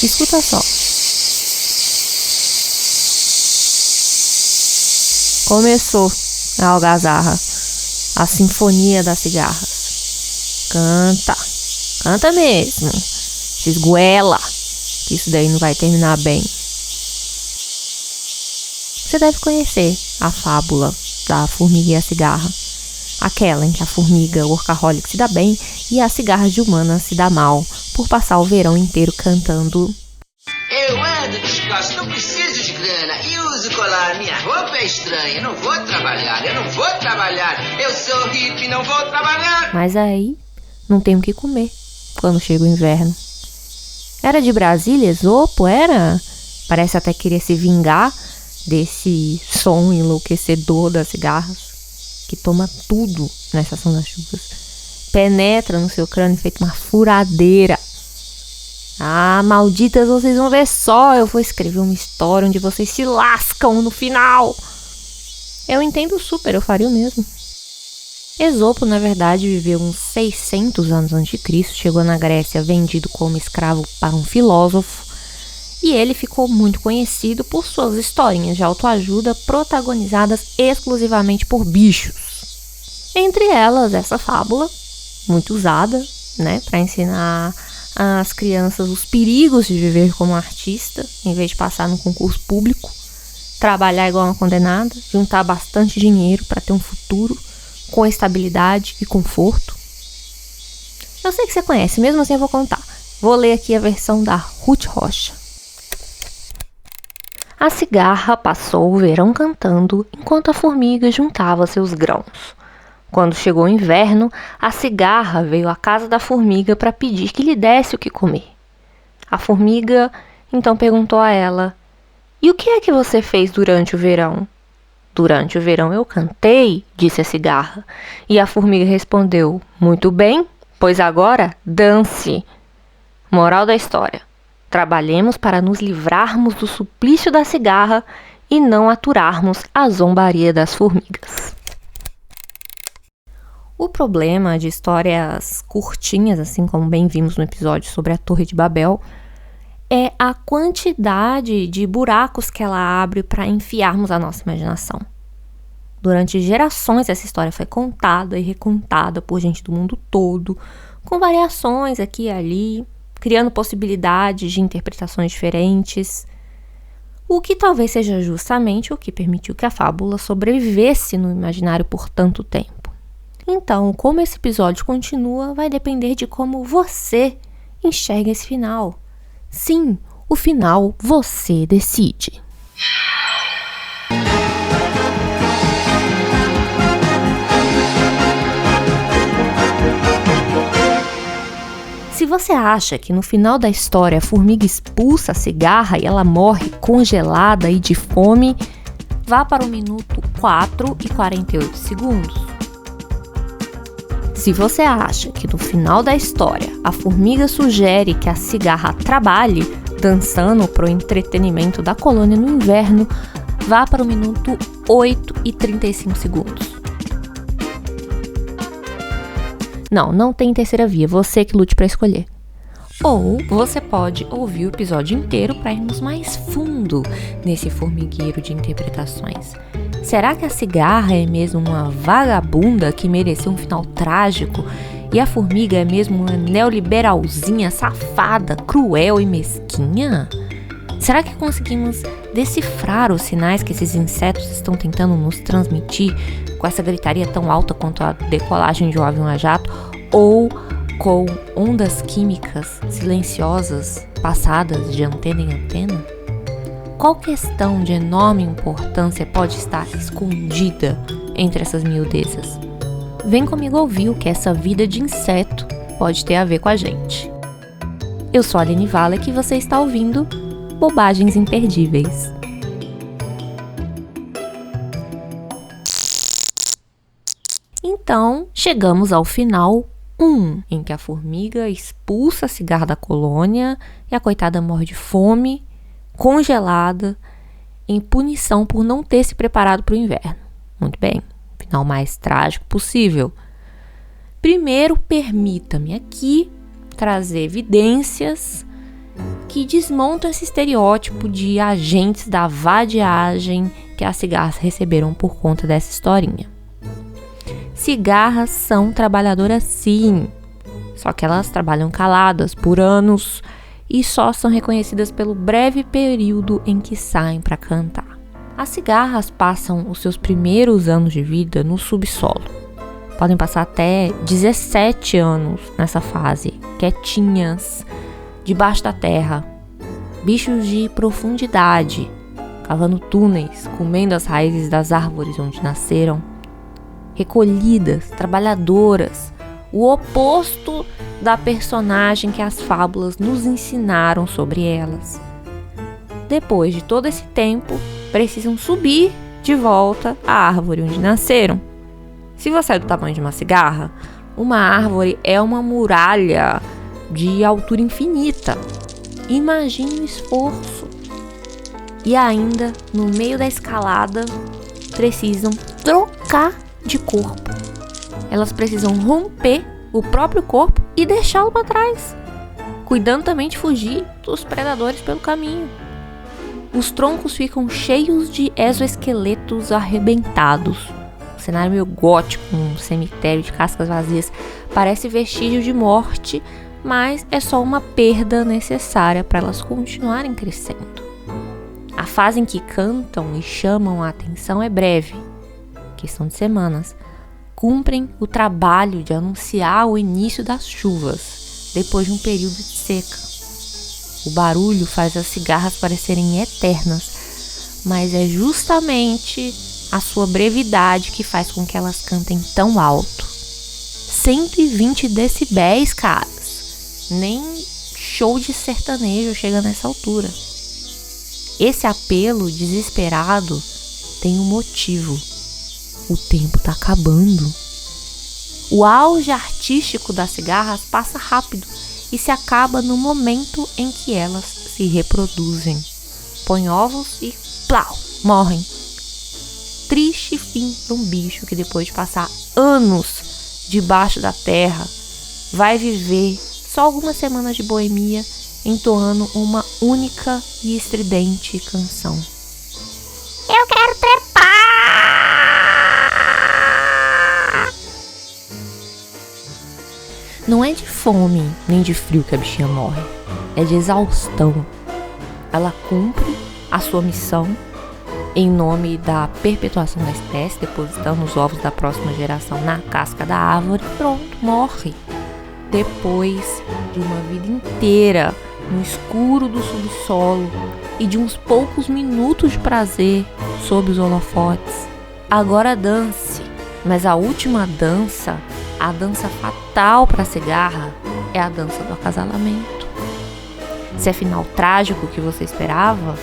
Escuta só. Começou a algazarra, a sinfonia das cigarras. Canta mesmo. Se esgoela, que isso daí não vai terminar bem. Você deve conhecer a fábula da formiga e a cigarra. Aquela em que a formiga workaholic se dá bem e a cigarra de humana se dá mal por passar o verão inteiro cantando: eu ando descalço, não preciso de grana e uso colar, minha roupa é estranha, não vou trabalhar, eu sou hippie, não vou trabalhar. Mas aí não tem o que comer quando chega o inverno. Era de Brasília, Esopo, era? Parece até querer se vingar desse som enlouquecedor das cigarras, que toma tudo na estação das chuvas. Penetra no seu crânio feito uma furadeira. Ah, malditas, vocês vão ver só. Eu vou escrever uma história onde vocês se lascam no final. Eu entendo super, eu faria o mesmo. Esopo, na verdade, viveu uns 600 anos antes de Cristo, chegou na Grécia vendido como escravo para um filósofo, e ele ficou muito conhecido por suas historinhas de autoajuda protagonizadas exclusivamente por bichos. Entre elas, essa fábula, muito usada, para ensinar às crianças os perigos de viver como artista, em vez de passar no concurso público, trabalhar igual uma condenada, juntar bastante dinheiro para ter um futuro com estabilidade e conforto. Eu sei que você conhece, mesmo assim eu vou contar. Vou ler aqui a versão da Ruth Rocha. A cigarra passou o verão cantando enquanto a formiga juntava seus grãos. Quando chegou o inverno, a cigarra veio à casa da formiga para pedir que lhe desse o que comer. A formiga então perguntou a ela: "E o que é que você fez durante o verão?" "Durante o verão eu cantei", disse a cigarra. E a formiga respondeu: "Muito bem, pois agora dance." Moral da história: trabalhemos para nos livrarmos do suplício da cigarra e não aturarmos a zombaria das formigas. O problema de histórias curtinhas, assim como bem vimos no episódio sobre a Torre de Babel, é a quantidade de buracos que ela abre para enfiarmos a nossa imaginação. Durante gerações essa história foi contada e recontada por gente do mundo todo, com variações aqui e ali, criando possibilidades de interpretações diferentes, o que talvez seja justamente o que permitiu que a fábula sobrevivesse no imaginário por tanto tempo. Então, como esse episódio continua, vai depender de como você enxerga esse final. Sim, o final você decide. Se você acha que no final da história a formiga expulsa a cigarra e ela morre congelada e de fome, vá para o minuto 4 e 48 segundos. Se você acha que no final da história a formiga sugere que a cigarra trabalhe, dançando para o entretenimento da colônia no inverno, vá para o minuto 8 e 35 segundos. Não tem terceira via, você que lute para escolher. Ou você pode ouvir o episódio inteiro para irmos mais fundo nesse formigueiro de interpretações. Será que a cigarra é mesmo uma vagabunda que mereceu um final trágico e a formiga é mesmo uma neoliberalzinha safada, cruel e mesquinha? Será que conseguimos decifrar os sinais que esses insetos estão tentando nos transmitir com essa gritaria tão alta quanto a decolagem de um avião a jato, ou com ondas químicas silenciosas passadas de antena em antena? Qual questão de enorme importância pode estar escondida entre essas miudezas? Vem comigo ouvir o que essa vida de inseto pode ter a ver com a gente. Eu sou a Aline Valek e você está ouvindo Bobagens Imperdíveis. Então, chegamos ao final 1, em que a formiga expulsa a cigarra da colônia e a coitada morre de fome, congelada, em punição por não ter se preparado para o inverno. Muito bem, final mais trágico possível. Primeiro, permita-me aqui trazer evidências que desmontam esse estereótipo de agentes da vadiagem que as cigarras receberam por conta dessa historinha. Cigarras são trabalhadoras sim, só que elas trabalham caladas por anos e só são reconhecidas pelo breve período em que saem para cantar. As cigarras passam os seus primeiros anos de vida no subsolo. Podem passar até 17 anos nessa fase, quietinhas, debaixo da terra, bichos de profundidade, cavando túneis, comendo as raízes das árvores onde nasceram, recolhidas, trabalhadoras, o oposto da personagem que as fábulas nos ensinaram sobre elas. Depois de todo esse tempo, precisam subir de volta à árvore onde nasceram. Se você é do tamanho de uma cigarra, uma árvore é uma muralha de altura infinita. Imagine o esforço. E ainda, no meio da escalada, precisam trocar de corpo. Elas precisam romper o próprio corpo e deixá-lo para trás, cuidando também de fugir dos predadores pelo caminho. Os troncos ficam cheios de exoesqueletos arrebentados. O cenário meio gótico, um cemitério de cascas vazias, parece vestígio de morte, mas é só uma perda necessária para elas continuarem crescendo. A fase em que cantam e chamam a atenção é breve, questão de semanas. Cumprem o trabalho de anunciar o início das chuvas, depois de um período de seca. O barulho faz as cigarras parecerem eternas, mas é justamente a sua brevidade que faz com que elas cantem tão alto. 120 decibéis, caras. Nem show de sertanejo chega nessa altura. Esse apelo desesperado tem um motivo. O tempo tá acabando. O auge artístico das cigarras passa rápido e se acaba no momento em que elas se reproduzem. Põem ovos e plau, morrem. Triste fim para um bicho que depois de passar anos debaixo da terra, vai viver só algumas semanas de boemia entoando uma única e estridente canção. Eu quero trepar! Não é de fome nem de frio que a bichinha morre, é de exaustão. Ela cumpre a sua missão em nome da perpetuação da espécie, depositando os ovos da próxima geração na casca da árvore, pronto, morre. Depois de uma vida inteira no escuro do subsolo e de uns poucos minutos de prazer sob os holofotes, agora dance. Mas a última dança, a dança fatal para a cigarra, é a dança do acasalamento. Se é final trágico que você esperava,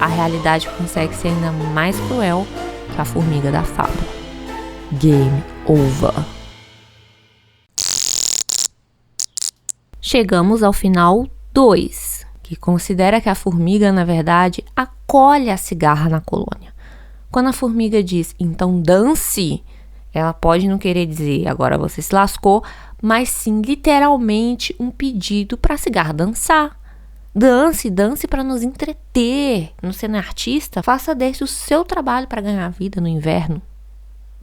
a realidade consegue ser ainda mais cruel que a formiga da fábula. Game over. Chegamos ao final 2, que considera que a formiga, na verdade, acolhe a cigarra na colônia. Quando a formiga diz, então dance, ela pode não querer dizer, agora você se lascou, mas sim, literalmente, um pedido para a cigarra dançar. Dance para nos entreter. Não sendo artista, faça desse o seu trabalho para ganhar vida no inverno.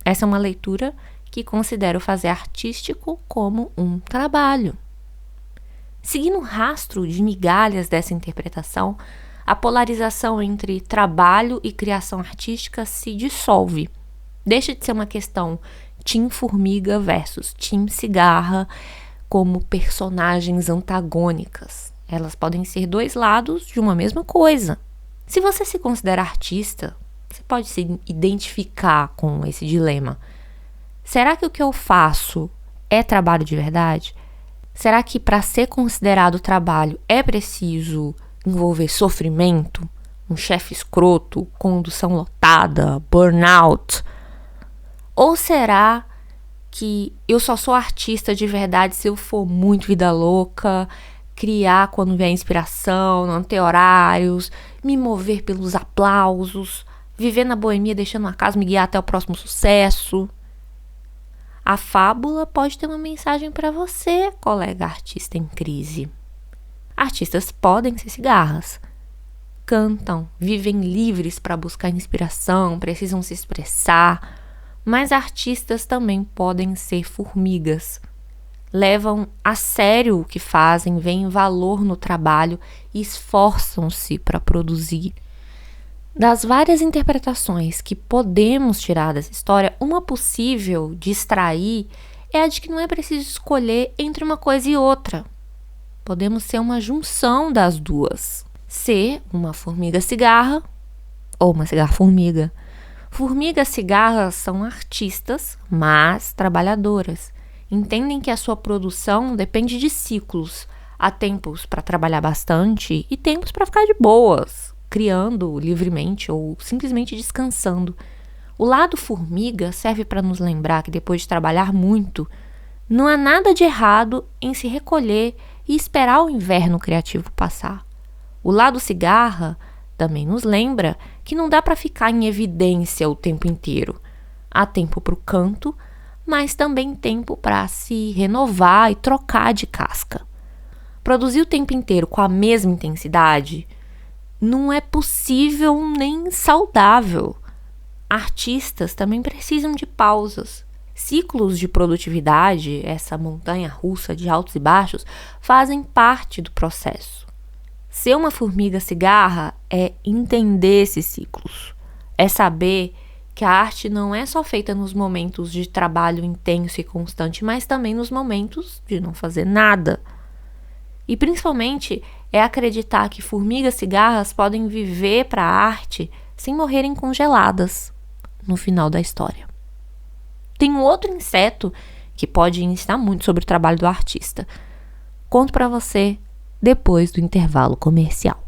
Essa é uma leitura que considero fazer artístico como um trabalho. Seguindo o rastro de migalhas dessa interpretação, a polarização entre trabalho e criação artística se dissolve. Deixa de ser uma questão Team Formiga versus Team Cigarra como personagens antagônicas. Elas podem ser dois lados de uma mesma coisa. Se você se considera artista, você pode se identificar com esse dilema. Será que o que eu faço é trabalho de verdade? Será que para ser considerado trabalho é preciso envolver sofrimento, um chefe escroto, condução lotada, burnout? Ou será que eu só sou artista de verdade se eu for muito vida louca, criar quando vier inspiração, não ter horários, me mover pelos aplausos, viver na boemia deixando o acaso me guiar até o próximo sucesso? A fábula pode ter uma mensagem para você, colega artista em crise. Artistas podem ser cigarras. Cantam, vivem livres para buscar inspiração, precisam se expressar, mas artistas também podem ser formigas. Levam a sério o que fazem, veem valor no trabalho e esforçam-se para produzir. Das várias interpretações que podemos tirar dessa história, uma possível de extrair é a de que não é preciso escolher entre uma coisa e outra. Podemos ser uma junção das duas. Ser uma formiga cigarra ou uma cigarra formiga. Formigas cigarras são artistas, mas trabalhadoras. Entendem que a sua produção depende de ciclos. Há tempos para trabalhar bastante e tempos para ficar de boas, criando livremente ou simplesmente descansando. O lado formiga serve para nos lembrar que depois de trabalhar muito, não há nada de errado em se recolher e esperar o inverno criativo passar. O lado cigarra também nos lembra que não dá para ficar em evidência o tempo inteiro. Há tempo para o canto, mas também tempo para se renovar e trocar de casca. Produzir o tempo inteiro com a mesma intensidade não é possível nem saudável. Artistas também precisam de pausas. Ciclos de produtividade, essa montanha russa de altos e baixos, fazem parte do processo. Ser uma formiga cigarra é entender esses ciclos. É saber que a arte não é só feita nos momentos de trabalho intenso e constante, mas também nos momentos de não fazer nada. E principalmente é acreditar que formigas cigarras podem viver para a arte sem morrerem congeladas no final da história. Tem um outro inseto que pode ensinar muito sobre o trabalho do artista. Conto para você depois do intervalo comercial.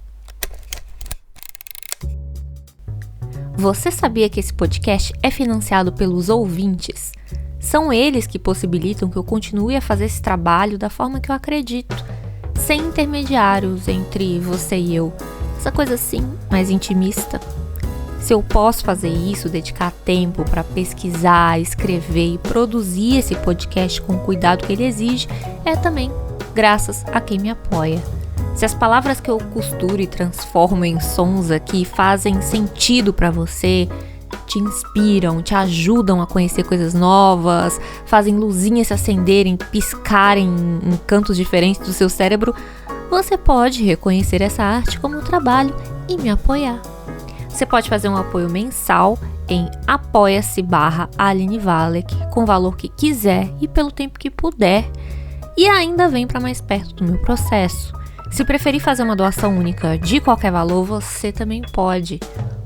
Você sabia que esse podcast é financiado pelos ouvintes? São eles que possibilitam que eu continue a fazer esse trabalho da forma que eu acredito, sem intermediários entre você e eu. Essa coisa assim, mais intimista. Se eu posso fazer isso, dedicar tempo para pesquisar, escrever e produzir esse podcast com o cuidado que ele exige, é também graças a quem me apoia. Se as palavras que eu costuro e transformo em sons aqui fazem sentido para você, te inspiram, te ajudam a conhecer coisas novas, fazem luzinhas se acenderem, piscarem em cantos diferentes do seu cérebro, você pode reconhecer essa arte como um trabalho e me apoiar. Você pode fazer um apoio mensal em apoia-se/Aline Valek, com o valor que quiser e pelo tempo que puder, e ainda vem para mais perto do meu processo. Se preferir fazer uma doação única de qualquer valor, você também pode.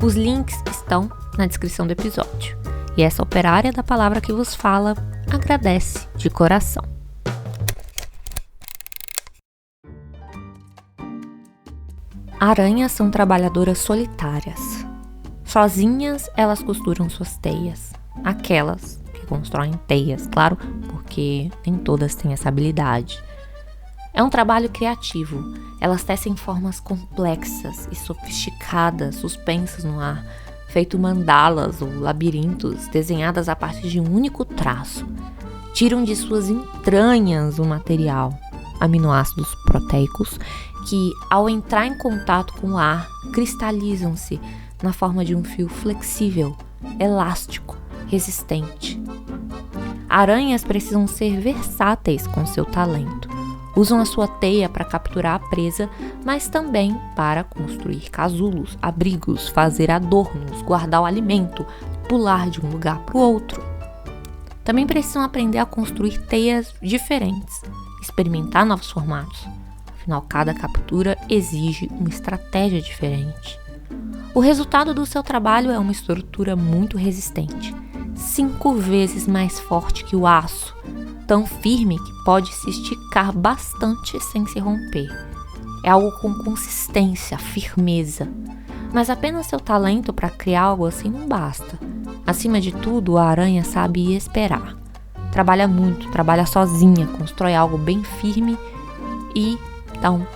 Os links estão na descrição do episódio. E essa operária da palavra que vos fala agradece de coração. Aranhas são trabalhadoras solitárias. Sozinhas, elas costuram suas teias. Aquelas que constroem teias, claro, porque nem todas têm essa habilidade. É um trabalho criativo. Elas tecem formas complexas e sofisticadas, suspensas no ar, feito mandalas ou labirintos, desenhadas a partir de um único traço. Tiram de suas entranhas o material, aminoácidos proteicos, que, ao entrar em contato com o ar, cristalizam-se na forma de um fio flexível, elástico, resistente. Aranhas precisam ser versáteis com seu talento. Usam a sua teia para capturar a presa, mas também para construir casulos, abrigos, fazer adornos, guardar o alimento, pular de um lugar para o outro. Também precisam aprender a construir teias diferentes, experimentar novos formatos. Afinal, cada captura exige uma estratégia diferente. O resultado do seu trabalho é uma estrutura muito resistente, 5 vezes mais forte que o aço, tão firme que pode se esticar bastante sem se romper. É algo com consistência, firmeza. Mas apenas seu talento para criar algo assim não basta. Acima de tudo, a aranha sabe esperar. Trabalha muito, trabalha sozinha, constrói algo bem firme e, então,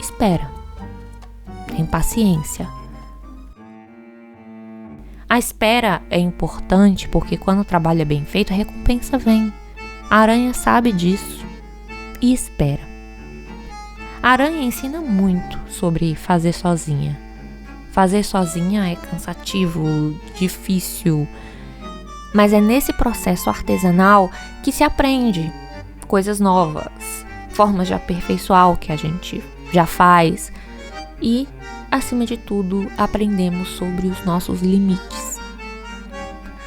espera. Tem paciência. A espera é importante porque quando o trabalho é bem feito, a recompensa vem. A aranha sabe disso e espera. A aranha ensina muito sobre fazer sozinha. Fazer sozinha é cansativo, difícil, mas é nesse processo artesanal que se aprende coisas novas, formas de aperfeiçoar o que a gente já faz e, acima de tudo, aprendemos sobre os nossos limites.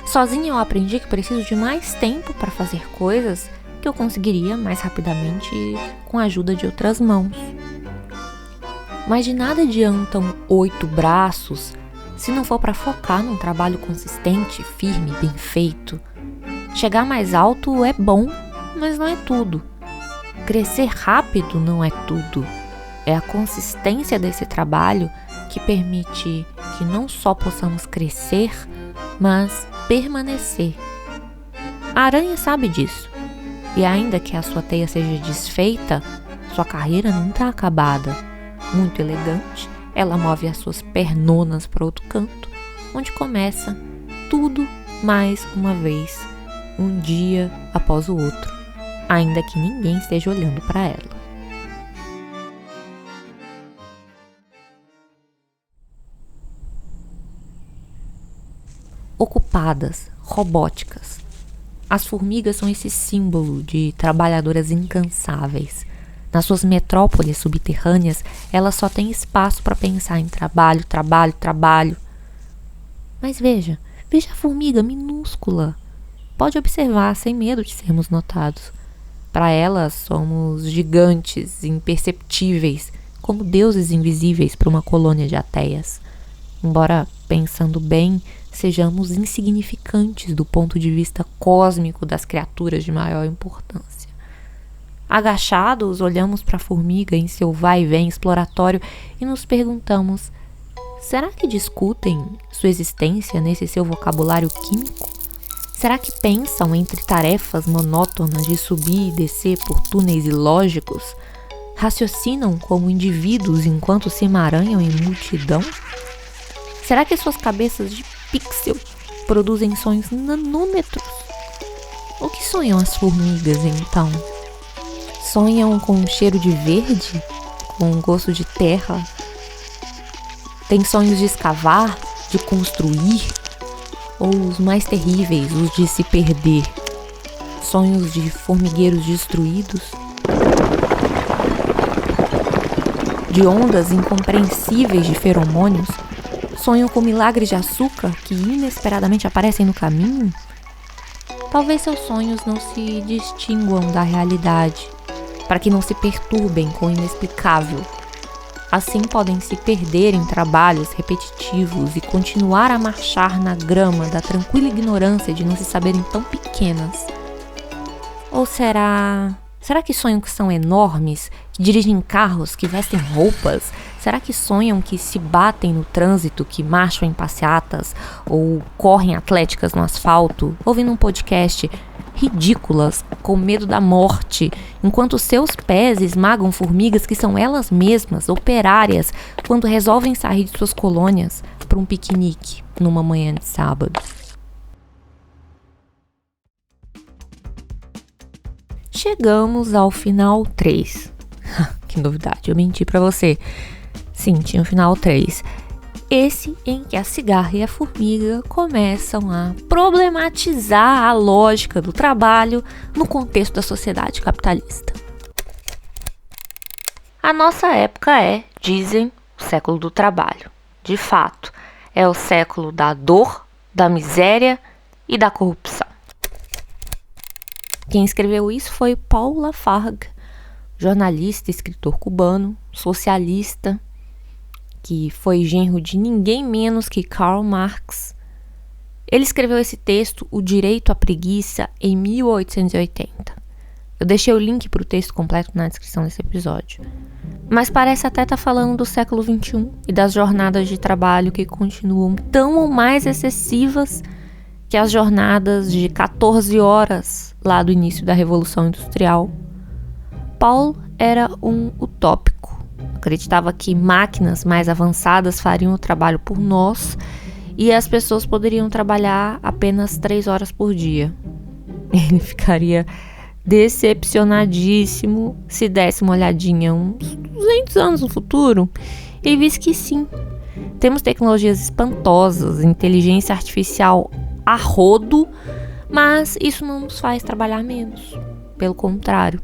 Sozinha eu aprendi que preciso de mais tempo para fazer coisas que eu conseguiria mais rapidamente com a ajuda de outras mãos. Mas de nada adiantam 8 braços se não for para focar num trabalho consistente, firme, bem feito. Chegar mais alto é bom, mas não é tudo. Crescer rápido não é tudo. É a consistência desse trabalho que permite que não só possamos crescer, mas permanecer. A aranha sabe disso. E ainda que a sua teia seja desfeita, sua carreira não está acabada. Muito elegante, ela move as suas pernonas para outro canto, onde começa tudo mais uma vez, um dia após o outro, ainda que ninguém esteja olhando para ela. Ocupadas, robóticas. As formigas são esse símbolo de trabalhadoras incansáveis. Nas suas metrópoles subterrâneas, elas só têm espaço para pensar em trabalho, trabalho, trabalho. Mas veja a formiga minúscula. Pode observar sem medo de sermos notados. Para elas, somos gigantes, imperceptíveis, como deuses invisíveis para uma colônia de ateias. Embora, pensando bem, sejamos insignificantes do ponto de vista cósmico das criaturas de maior importância. Agachados, olhamos para a formiga em seu vai e vem exploratório e nos perguntamos: será que discutem sua existência nesse seu vocabulário químico? Será que pensam entre tarefas monótonas de subir e descer por túneis ilógicos? Raciocinam como indivíduos enquanto se emaranham em multidão? Será que suas cabeças de pixel produzem sonhos nanômetros? O que sonham as formigas, então? Sonham com um cheiro de verde? Com um gosto de terra? Tem sonhos de escavar? De construir? Ou os mais terríveis, os de se perder? Sonhos de formigueiros destruídos? De ondas incompreensíveis de feromônios? Sonham com milagres de açúcar que inesperadamente aparecem no caminho? Talvez seus sonhos não se distinguam da realidade, para que não se perturbem com o inexplicável. Assim podem se perder em trabalhos repetitivos e continuar a marchar na grama da tranquila ignorância de não se saberem tão pequenas. Ou será que sonham que são enormes, que dirigem carros, que vestem roupas? Será que sonham que se batem no trânsito, que marcham em passeatas ou correm atléticas no asfalto, ouvindo um podcast, ridículas, com medo da morte, enquanto seus pés esmagam formigas que são elas mesmas, operárias, quando resolvem sair de suas colônias para um piquenique numa manhã de sábado? Chegamos ao final 3. Que novidade, eu menti pra você. Sim, tinha o final 3. Esse em que a cigarra e a formiga começam a problematizar a lógica do trabalho no contexto da sociedade capitalista. A nossa época é, dizem, o século do trabalho. De fato, é o século da dor, da miséria e da corrupção. Quem escreveu isso foi Paul Lafargue, jornalista e escritor cubano, socialista, que foi genro de ninguém menos que Karl Marx. Ele escreveu esse texto, O Direito à Preguiça, em 1880. Eu deixei o link para o texto completo na descrição desse episódio. Mas parece até estar falando do século XXI e das jornadas de trabalho que continuam tão ou mais excessivas que as jornadas de 14 horas lá do início da Revolução Industrial. Paul era um utópico. Acreditava que máquinas mais avançadas fariam o trabalho por nós e as pessoas poderiam trabalhar apenas 3 horas por dia. Ele ficaria decepcionadíssimo se desse uma olhadinha uns 200 anos no futuro e visse que sim, temos tecnologias espantosas, inteligência artificial a rodo, mas isso não nos faz trabalhar menos. Pelo contrário,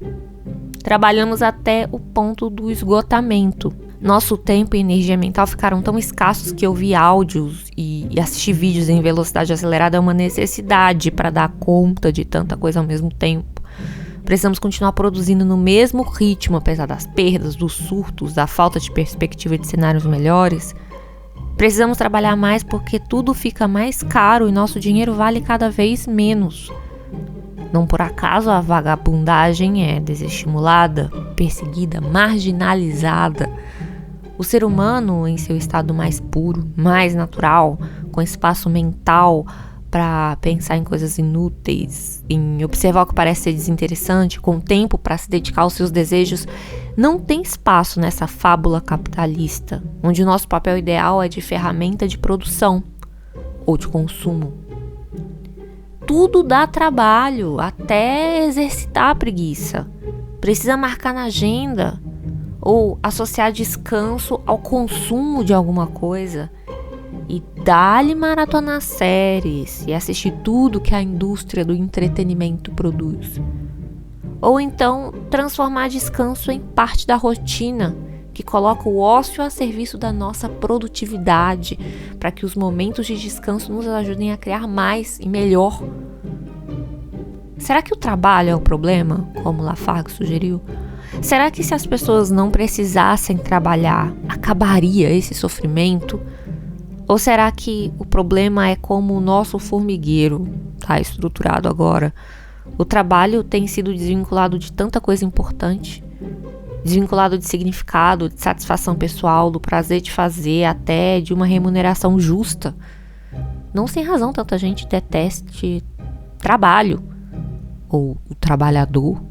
trabalhamos até o ponto do esgotamento. Nosso tempo e energia mental ficaram tão escassos que ouvir áudios e assistir vídeos em velocidade acelerada é uma necessidade para dar conta de tanta coisa ao mesmo tempo. Precisamos continuar produzindo no mesmo ritmo, apesar das perdas, dos surtos, da falta de perspectiva de cenários melhores. Precisamos trabalhar mais porque tudo fica mais caro e nosso dinheiro vale cada vez menos. Não por acaso a vagabundagem é desestimulada, perseguida, marginalizada. O ser humano, em seu estado mais puro, mais natural, com espaço mental para pensar em coisas inúteis, em observar o que parece ser desinteressante, com tempo para se dedicar aos seus desejos, não tem espaço nessa fábula capitalista, onde o nosso papel ideal é de ferramenta de produção ou de consumo. Tudo dá trabalho, até exercitar a preguiça. Precisa marcar na agenda ou associar descanso ao consumo de alguma coisa e dá-lhe maratonar séries e assistir tudo que a indústria do entretenimento produz. Ou então transformar descanso em parte da rotina, que coloca o ócio a serviço da nossa produtividade, para que os momentos de descanso nos ajudem a criar mais e melhor. Será que o trabalho é o problema, como Lafargue sugeriu? Será que se as pessoas não precisassem trabalhar, acabaria esse sofrimento? Ou será que o problema é como o nosso formigueiro está estruturado agora? O trabalho tem sido desvinculado de tanta coisa importante, desvinculado de significado, de satisfação pessoal, do prazer de fazer, até de uma remuneração justa. Não sem razão tanta gente deteste trabalho, ou o trabalhador.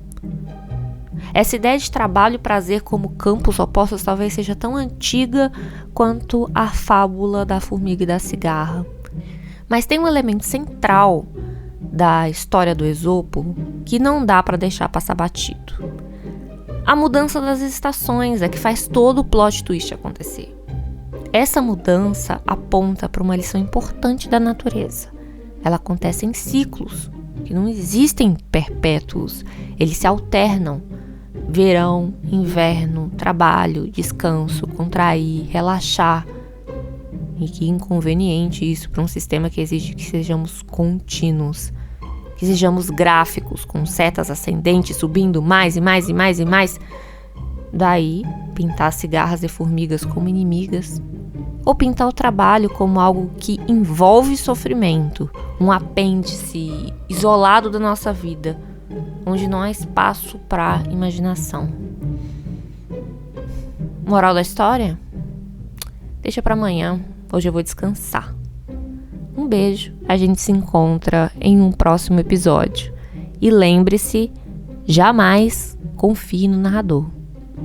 Essa ideia de trabalho e prazer como campos opostos talvez seja tão antiga quanto a fábula da formiga e da cigarra. Mas tem um elemento central da história do Esopo que não dá para deixar passar batido. A mudança das estações é que faz todo o plot twist acontecer. Essa mudança aponta para uma lição importante da natureza. Ela acontece em ciclos, que não existem perpétuos, eles se alternam. Verão, inverno, trabalho, descanso, contrair, relaxar. E que inconveniente isso para um sistema que exige que sejamos contínuos, que sejamos gráficos, com setas ascendentes, subindo mais e mais e mais e mais. Daí, pintar cigarras e formigas como inimigas, ou pintar o trabalho como algo que envolve sofrimento, um apêndice isolado da nossa vida, onde não há espaço para imaginação. Moral da história? Deixa para amanhã, hoje eu vou descansar. Um beijo, a gente se encontra em um próximo episódio. E lembre-se, jamais confie no narrador.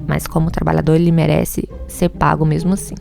Mas como trabalhador ele merece ser pago mesmo assim.